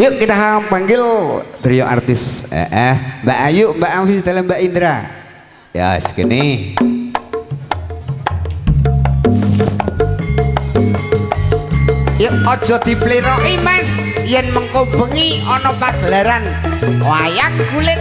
Yuk kita panggil trio artis Mbak Ayu, Mbak Amfis dalam Mbak Indra. Ya segini. Yuk ojo dipleroki Mas, yen mengko bengi ana pagelaran wayang kulit.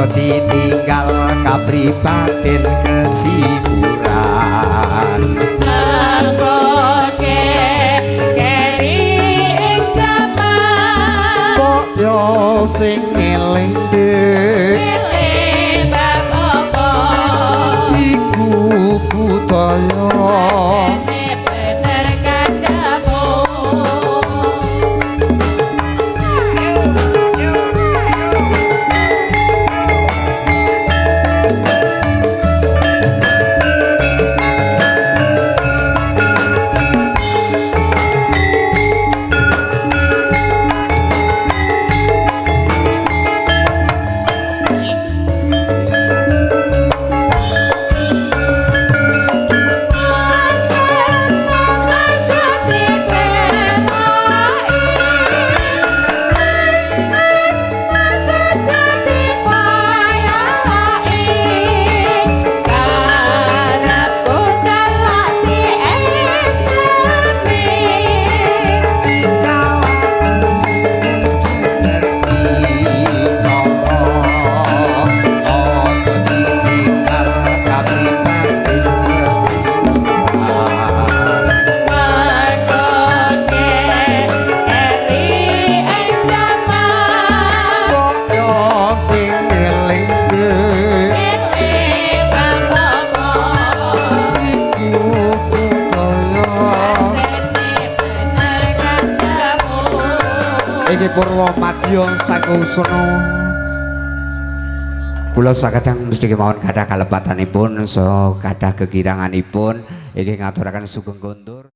Ditinggal kapribaden kehiburan anggoke keri ing jaman kok yo sing eling eling bab apa iku budaya bener kandamu iki Purwa Madya Sakusana kula sakadang mesti kemawon kathah kalepatanipun so kathah kekiranganipun iki ngaturaken sugeng kondur